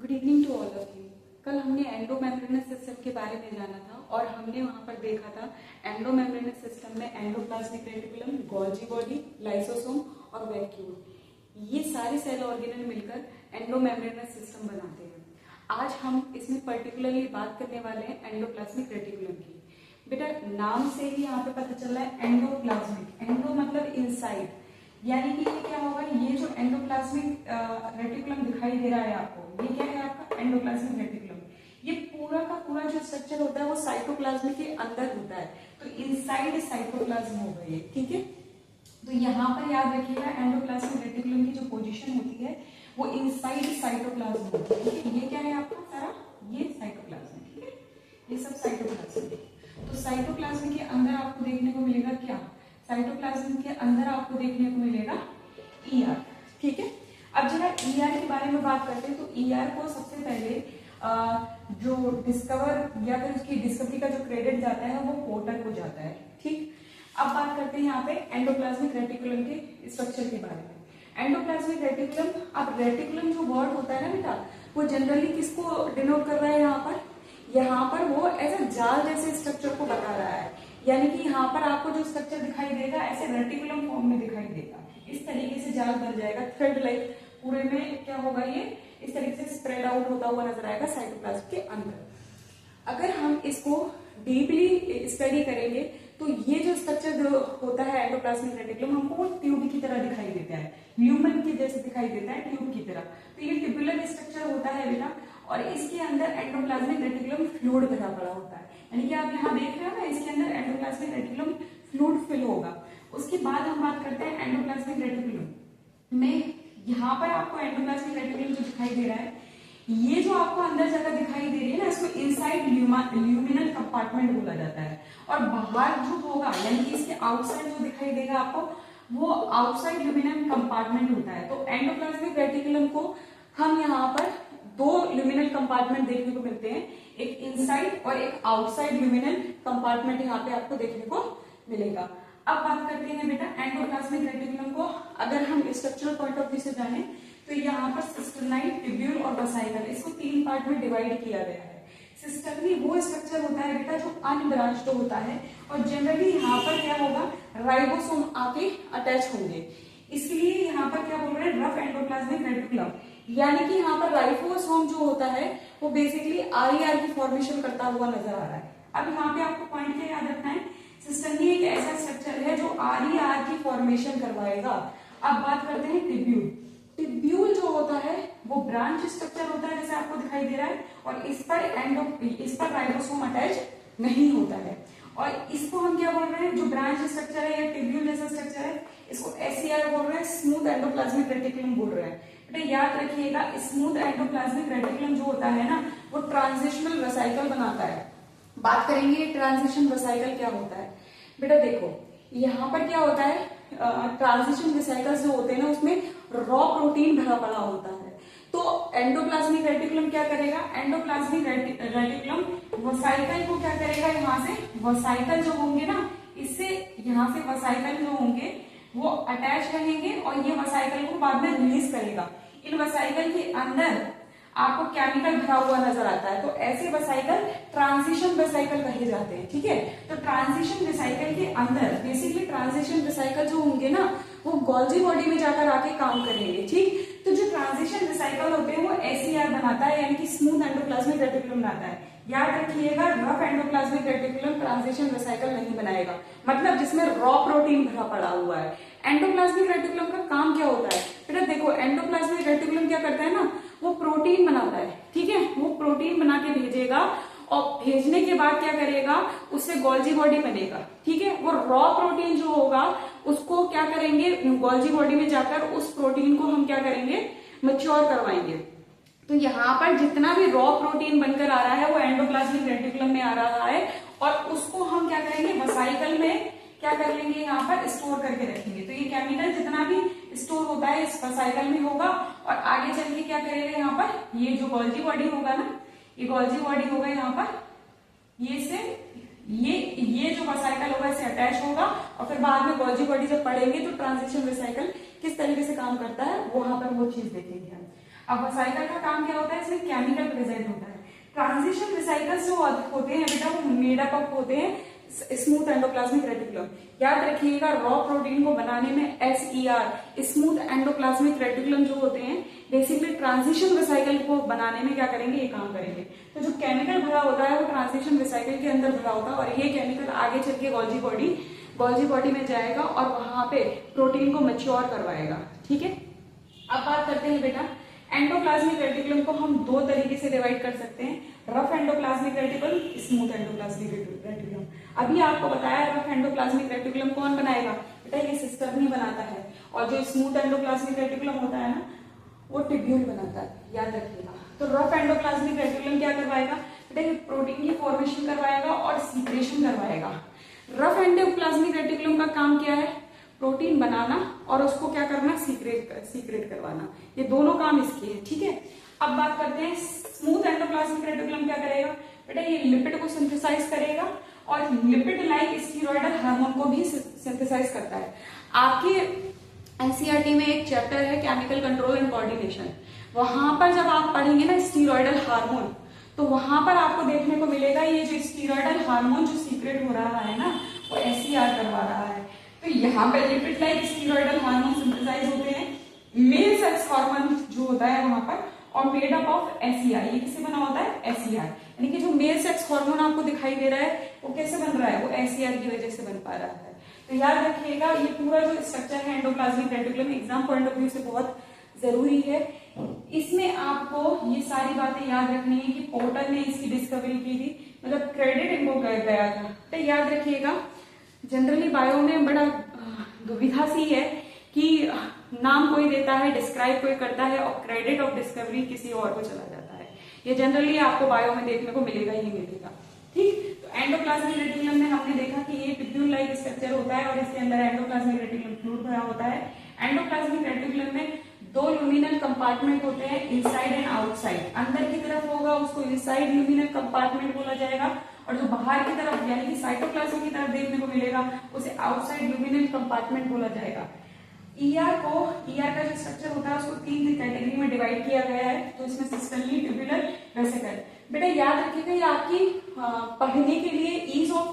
Good evening to all of you. कल हमने endomembranes system के बारे में जाना था और हमने वहां पर देखा था एंडोमेम्ब्रेनस सिस्टम में endoplasmic reticulum, Golgi body, lysosome और वैक्यूल, ये सारे सेल ऑर्गेनल मिलकर एंडोमेम्ब्रेनस सिस्टम बनाते हैं। आज हम इसमें पर्टिकुलरली बात करने वाले हैं एंडोप्लाज्मिक रेटिकुलम की। बेटा नाम से ही यहाँ पे पता चल रहा है एंडोप्लाज्मिक, एंडो मतलब इनसाइड, यानी कि ये क्या होगा, ये जो एंडोप्लाज्मिक रेटिकुलम दिखाई दे रहा है आपको, ये क्या है आपका एंडोप्लाज्मिक रेटिकुलम। ये पूरा का पूरा जो स्ट्रक्चर होता है वो साइटोप्लाज्म के अंदर होता है, तो इनसाइड साइटोप्लाज्म होगा ये, ठीक है। तो यहाँ पर याद रखिएगा एंडोप्लाज्मिक रेटिकुलम की जो पोजीशन होती है वो इनसाइड साइटोप्लाज्म होती है, ठीक है। ये क्या है आपका सारा, ये साइटोप्लाज्म, ठीक है, ये सब साइटोप्लाज्म है। तो साइटोप्लाज्म के अंदर आपको देखने को मिलेगा क्या, साइटोप्लाज्म के अंदर आपको देखने को मिलेगा ईआर, ठीक है। अब जरा ईआर के बारे में बात करते हैं, तो ईआर को सबसे पहले जो डिस्कवर या फिर उसकी डिस्कवरी का जो क्रेडिट जाता है वो पोर्टर को जाता है, ठीक। अब बात करते हैं यहाँ पे एंडोप्लाज्मिक रेटिकुलम के स्ट्रक्चर के बारे में। एंडोप्लाज्मिक रेटिकुलम, अब रेटिकुलम जो वर्ड होता है ना बेटा, वो जनरली किसको डिनोट कर रहा है यहाँ पर वो ऐसा जाल जैसे स्ट्रक्चर को बता रहा है, यानी कि यहाँ पर आपको जो स्ट्रक्चर दिखाई देगा ऐसे रेटिकुलम फॉर्म में दिखाई देगा, इस तरीके से जाल बन जाएगा, थ्रेड लाइक पूरे में क्या होगा, ये इस तरीके से स्प्रेड आउट होता हुआ नजर आएगा साइटोप्लाज्म के अंदर। अगर हम इसको डीपली स्टडी करेंगे तो ये जो स्ट्रक्चर होता है एंडोप्लाज्मिक रेटिकुलम हमको वो ट्यूब की तरह दिखाई देता है, ल्यूमन के जैसे दिखाई देता है, ट्यूब की तरह। तो ये ट्यूबुलर स्ट्रक्चर होता है बेटा, और इसके अंदर एंडोप्लाज्मिक रेटिकुलम फ्लूइड भरा पड़ा होता है, यानी कि आप यहाँ देख रहे हो ना, इसके अंदर एंडोप्लाज्मिक रेटिकुलम फ्लूइड फिल होगा। उसके बाद हम बात करते हैं एंडोप्लाज्मिक रेटिकुलम में, यहाँ पर आपको एंडोप्लाज्मिक रेटिकुलम जो दिखाई दे रहा है, ये जो आपको अंदर जगह दिखाई दे रही है ना, इसको इनसाइड ल्यूमिनल कंपार्टमेंट बोला जाता है। और बाहर जो होगा, यानी कि इसके आउटसाइड जो दिखाई देगा आपको, वो आउटसाइड ल्यूमिनल कंपार्टमेंट होता है। तो एंडोप्लाज्मिक रेटिकुलम को हम यहाँ पर दो ल्यूमिनल कंपार्टमेंट देखने को मिलते हैं, एक इनसाइड और एक आउटसाइड ल्यूमिनल कंपार्टमेंट यहाँ पे आपको देखने को मिलेगा। अब बात करते हैं बेटा एंडोप्लाज्मिक रेटिकुलम को अगर हम स्ट्रक्चरल पॉइंट ऑफ व्यू से जाने तो यहाँ पर सिस्टर्नाइन, ट्यूब्यूल और वेसाइकल, इसको तीन पार्ट में डिवाइड किया गया है। सिस्टर्नी वो स्ट्रक्चर होता है बेटा जो अनब्रांच्ड होता है, और जनरली यहाँ पर क्या होगा, राइबोसोम आके अटैच होंगे, इसलिए यहाँ पर क्या बोल रहे हैं, रफ एंडोप्लाज्मिक रेटिकुलम, यानी कि यहाँ पर राइबोसोम जो होता है वो बेसिकली आरईआर की फॉर्मेशन करता हुआ नजर आ रहा है। अब यहाँ पे आपको पॉइंट क्या याद रखना है, सिस्टर्नी एक ऐसा स्ट्रक्चर है जो आरईआर की फॉर्मेशन करवाएगा। अब बात करते हैं टिब्यूल। टिब्यूल जो होता है वो ब्रांच स्ट्रक्चर होता है जैसे आपको दिखाई दे रहा है, और इस पर राइबोसोम अटैच नहीं होता है, और इसको हम क्या बोल रहे हैं, जो ब्रांच स्ट्रक्चर है या टिब्यूल जैसा स्ट्रक्चर है, इसको एसईआर बोल रहे हैं, स्मूथ एंडोप्लाज्मिक रेटिकुलम बोल रहे हैं। बेटा याद रखिएगा स्मूथ एंडोप्लाज्मिक रेटिकुलम जो होता है ना, वो ट्रांजिशनल वेसाइकल बनाता है। बात करेंगे ट्रांजिशन वेसाइकल क्या होता है। बेटा देखो यहाँ पर क्या होता है, ट्रांजिशन वेसाइकल्स जो होते हैं ना, उसमें रॉ प्रोटीन भरा पड़ा होता है। तो एंडोप्लाज्मिक रेटिकुलम क्या करेगा, एंडोप्लाज्मिक रेटिकुलम वेसाइकल को क्या करेगा, यहाँ से वेसाइकल जो होंगे ना, इससे यहाँ से वेसाइकल जो होंगे वो अटैच रहेंगे, और ये वेसाइकल को बाद में रिलीज करेगा। इन वेसाइकल के अंदर आपको केमिकल भरा हुआ नजर आता है, तो ऐसे वेसाइकल ट्रांजिशन वेसाइकल कहे जाते हैं, ठीक है। तो ट्रांजिशन वेसाइकल के अंदर बेसिकली ट्रांजिशन वेसाइकल जो होंगे ना, वो गोल्जी बॉडी में जाकर आके काम करेंगे, ठीक। तो जो ट्रांजिशन वेसाइकल होते हैं वो एसईआर बनाता है, यानी कि स्मूथ एंडोप्लाज्मिक रेटिकुलम बनाता है। याद रखिएगा rough endoplasmic reticulum transition vesicle नहीं बनाएगा, मतलब जिसमें रॉ प्रोटीन भरा पड़ा हुआ है। एंडोप्लाज्मिक रेटिकुलम का काम क्या होता है बेटा, देखो एंडोप्लाज्मिक रेटिकुलम क्या करता है ना, वो प्रोटीन बनाता है, ठीक है, वो प्रोटीन बना के भेजेगा, और भेजने के बाद क्या करेगा, उससे गोल्जी बॉडी बनेगा, ठीक है। वो रॉ प्रोटीन जो होगा उसको क्या करेंगे, गोल्जी बॉडी में जाकर उस प्रोटीन को हम क्या करेंगे, मैच्योर करवाएंगे। तो यहाँ पर जितना भी रॉ प्रोटीन बनकर आ रहा है वो एंडोप्लाज्मिक रेटिकुलम में आ रहा है, और उसको हम क्या करेंगे, वेसाइकल में क्या कर लेंगे, यहाँ पर स्टोर करके रखेंगे। तो ये केमिकल जितना भी स्टोर होता है इस वेसाइकल में होगा, और आगे चल के क्या करेगा, यहाँ पर ये जो गोल्जी बॉडी होगा ना, ये गोल्जी बॉडी होगा यहाँ पर, ये से ये जो वेसाइकल होगा इसे अटैच होगा, और फिर बाद में गोल्जी बॉडी जब पढ़ेंगे तो ट्रांजिशन वेसाइकल किस तरीके से काम करता है वहां पर वो चीज देखेंगे हम। अब वेसाइकल का काम क्या होता है, इसमें केमिकल प्रेजेंट होता है। ट्रांजिशन वेसाइकल्स जो होते हैं बेटा वो मेड अप होते हैं स्मूथ एंडोप्लाज्मिक रेटिकुलम। याद रखिएगा रॉ प्रोटीन को बनाने में SER स्मूथ एंडोप्लाज्मिक रेटिकुलम जो होते हैं बेसिकली ट्रांजिशन वेसाइकल को बनाने में क्या करेंगे, ये काम करेंगे। तो जो केमिकल भरा होता है वो ट्रांजिशन वेसाइकल के अंदर भरा होता है और ये केमिकल आगे चल के गोल्जी बॉडी में जाएगा और वहां पे प्रोटीन को मैच्योर करवाएगा। ठीक है, अब बात करते हैं बेटा एंडोप्लाज्मिक रेटिकुलम को हम दो तरीके से डिवाइड कर सकते हैं, rough endoplasmic reticulum, smooth endoplasmic reticulum. अभी आपको बताया रफ एंडोप्लाज्मिक रेटिकुलम कौन बनाएगा बेटा, ये सिस्टर ही बनाता है, और जो स्मूथ एंडोप्लाज्मिक रेटिकुलम होता है ना वो टिब्यूल बनाता है, याद रखिएगा। तो रफ एंडोप्लाज्मिक रेटिकुलम क्या करवाएगा बेटा, ये प्रोटीन की फॉर्मेशन करवाएगा और सीक्रेशन करवाएगा। रफ एंडोप्लाज्मिक रेटिकुलम का काम क्या है, प्रोटीन बनाना और उसको क्या करना, सीक्रेट करवाना, ये दोनों काम इसके हैं। ठीक है, अब बात करते हैं स्मूथ एंडोप्लाज्मिक रेटिकुलम क्या करेगा बेटा, ये लिपिड को सिंथेसाइज करेगा और लिपिड लाइक स्टीरॉयडल हार्मोन को भी सिंथेसाइज करता है। आपके एनसीईआरटी में एक चैप्टर है केमिकल कंट्रोल एंड कोऑर्डिनेशन, वहां पर जब आप पढ़ेंगे ना स्टीरॉयडल हार्मोन, तो वहां पर आपको देखने को मिलेगा ये जो स्टीरॉयडल हार्मोन जो सीक्रेट हो रहा है ना वो एसईआर करवा रहा है। तो यहाँ पे lipid like steroidal hormone synthesize होते हैं, मेल सेक्स हार्मोन जो होता है वहां पर, और मेड अप ऑफ एसईआर। ये किससे बना होता है, एसईआर। यानी कि जो मेल सेक्स हार्मोन आपको दिखाई दे रहा है वो कैसे बन रहा है, वो एसईआर की वजह से बन पा रहा है। तो याद रखिएगा ये पूरा जो स्ट्रक्चर है endoplasmic reticulum exam point of view से बहुत जरूरी है। इसमें आपको ये सारी बातें याद रखनी है कि पोर्टर ने इसकी डिस्कवरी की थी, मतलब क्रेडिट इनको गया था। तो याद रखिएगा जनरली बायो में बड़ा दुविधा सी है कि नाम कोई देता है, डिस्क्राइब कोई करता है और क्रेडिट ऑफ डिस्कवरी किसी और को चला जाता है। ये जनरली आपको बायो में देखने को मिलेगा ही मिलेगा। ठीक, तो एंडोप्लाज्मिक रेटिकुलम में हमने देखा कि ये टिब्यूल लाइक स्ट्रक्चर होता है और इसके अंदर एंडोप्लाज्मिक रेटिकुलम फ्लूइड भरा होता है। एंडोप्लाज्मिक रेटिकुलम में दो ल्यूमिनल कंपार्टमेंट होते हैं, इनसाइड एंड आउटसाइड। अंदर की तरफ होगा उसको इनसाइड ल्यूमिनल कंपार्टमेंट बोला जाएगा, और जो बाहर की तरफ यानी कि साइटोप्लाज्म की तरफ देखने को मिलेगा उसे आउटसाइड ल्यूमिनल कंपार्टमेंट बोला जाएगा। ईआर का जो स्ट्रक्चर होता है उसको तीन कैटेगरी में डिवाइड किया गया है। तो इसमें सिस्टमली, ट्यूबुलर, वेसिकल। बेटा याद रखिएगा ये आपकी पढ़ने के लिए ईज ऑफ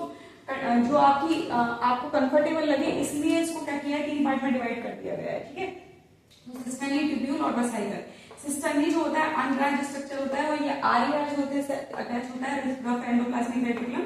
जो आपको कंफर्टेबल लगे इसलिए इसको क्या किया है, तीन पार्ट में डिवाइड कर दिया गया है। ठीक है, सिस्टमली, ट्यूब्यूल और वेसिकल। सिस्टमली जो होता है अनब्रांच स्ट्रक्चर होता है और ये आरईआर जो होते हैं अटैच होता है रफ एंडोप्लाज्मिक रेटिकुलम,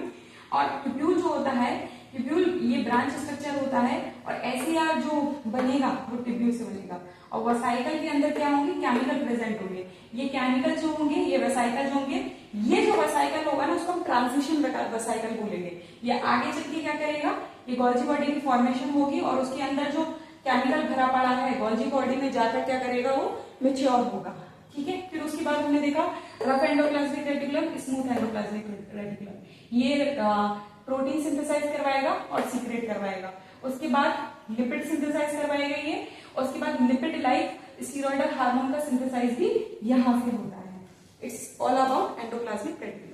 और ट्यूब्यूल जो होता है ट्यूब्यूल ये ब्रांच स्ट्रक्चर होता है, और एसईआर जो बनेगा वो ट्यूब्यूल से बनेगा। और वेसाइकल के अंदर क्या होंगे, केमिकल प्रेजेंट होंगे। ये केमिकल जो होंगे, ये वेसाइकल जो होंगे, ये जो वेसाइकल होगा ना उसको हम ट्रांजिशन वेसाइकल बोलेंगे। ये आगे चल के क्या करेगा, ये गोल्जी बॉडी की फॉर्मेशन होगी और उसके अंदर जो केमिकल भरा पड़ा है गोल्जी बॉडी में जाकर क्या करेगा, वो मैच्योर होगा। ठीक है, फिर उसके बाद हमने देखा rough endoplasmic reticulum, smooth endoplasmic reticulum. ये प्रोटीन सिंथेसाइज करवाएगा और सीक्रेट करवाएगा। उसके बाद लिपिड सिंथेसाइज करवाएगा ये, और उसके बाद लिपिड लाइक स्टीरॉयडल हार्मोन का सिंथेसाइज भी यहां से होता है। It's all about endoplasmic reticulum.